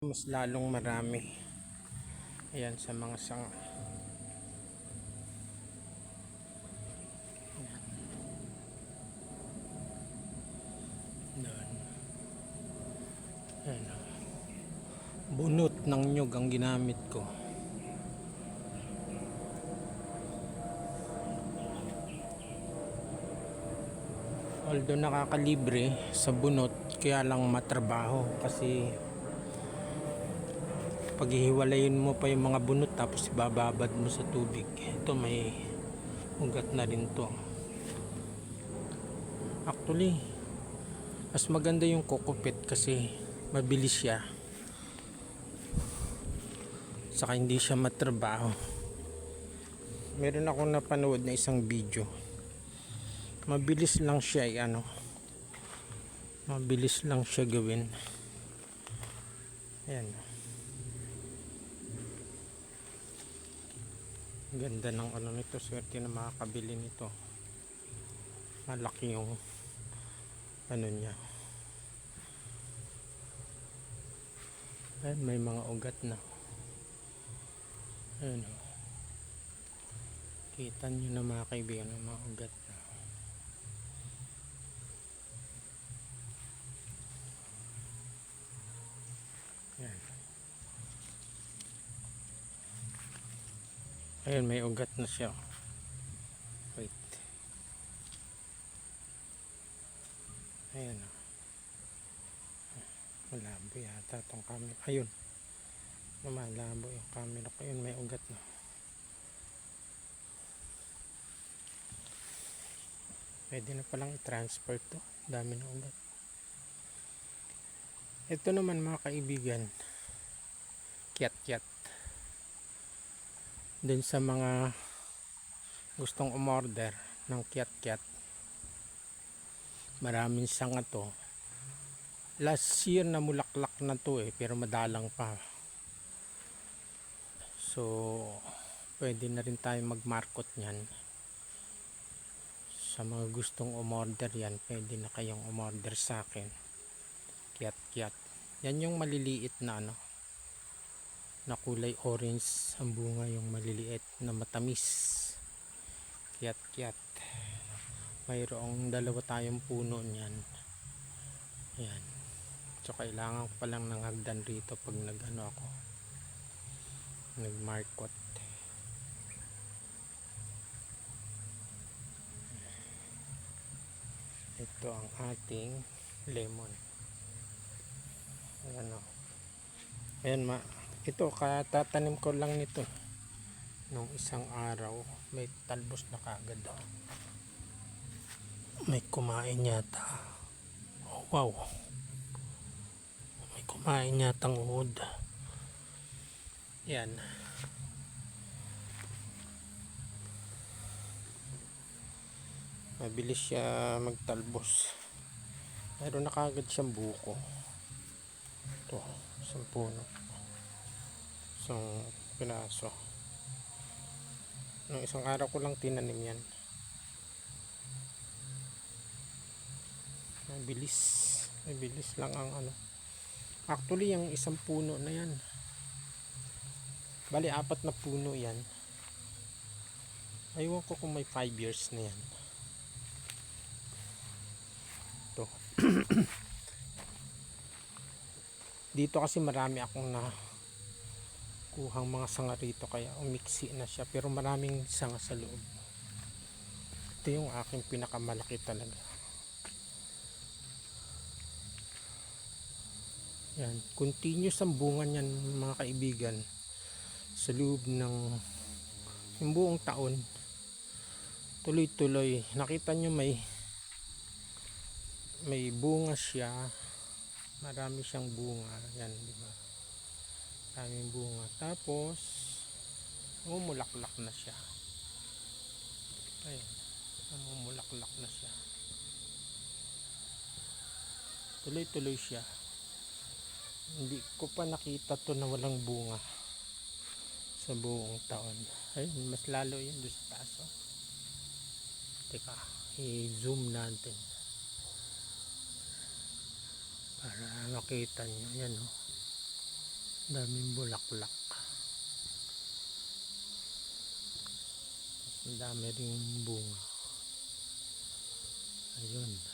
Mas lalong marami. Ayan sa mga sanga. Doon. Ayan. Bunot ng nyug ang ginamit ko. Although nakakalibre sa bunot, kaya lang matrabaho kasi paghihiwalayin mo pa yung mga bunot tapos ibababad mo sa tubig. Ito may ugat na rin to. Actually, mas maganda yung kukupit kasi mabilis siya. Saka hindi siya matrabaho. Meron akong napanood na isang video. Mabilis lang siya mabilis lang siya gawin. Ayan. Ganda ng nito, swerte na makakabili nito. Malaki yung niya. Ayan, may mga ugat na. Ayan. Kita nyo na mga kaibigan, ng mga ugat na. Ayan. Ayan, may ugat na siya. Wait. Ayan. Malabo yata itong camera. Ayun. Malabo yung camera ko. Ayun, may ugat na. Pwede na palang i-transfer to. Dami na ugat. Ito naman mga kaibigan, kiat-kiat. Dun sa mga gustong umorder ng kiat-kiat, maraming sanga to. Last year na mulaklak na to pero madalang pa. So pwede na rin tayo mag-market nyan. Sa mga gustong umorder yan, pwede na kayong umorder sa akin. Kiat-kiat. Yan yung maliliit na na kulay orange ang bunga, yung maliliit na matamis. Kiat-kiat. Mayroong dalawa tayong puno niyan. Yan. So kailangan ko palang ng hagdan rito pag nag-market. Ito ang ating lemon. Ayan o. Ayan ito katatanim ko lang nito nung isang araw. May talbos na kagad o. May kumain yata. Oh, wow. May kumain yatang uod. Yan. Mabilis siya magtalbos. Mayroon na kagad siyang buko. Ito, isang puno. Isang pinaso. Nung isang araw ko lang tinanim yan. Mabilis lang ang Actually, yung isang puno na yan, bali 4 na puno yan. Aywan ko kung may 5 years na yan. Ito. Dito kasi marami akong kuhang mga sanga rito, kaya umiksi na siya, pero maraming sanga sa loob. Ito yung aking pinakamalaki talaga. Yan, continuous ang bunga niyan mga kaibigan sa loob ng yung buong taon. Tuloy-tuloy. Nakita nyo may bunga siya. Marami siyang bunga. Yan, di ba? Maraming bunga. Tapos mulaklak na siya. Ayan. Mulaklak na siya. Tuloy-tuloy siya. Hindi ko pa nakita to na walang bunga sa buong taon. Ayun, mas lalo yun doon sa taas. Teka, i-zoom natin para makita nyo. Yan Daming bulaklak. Ang dami ring bunga. Ayun.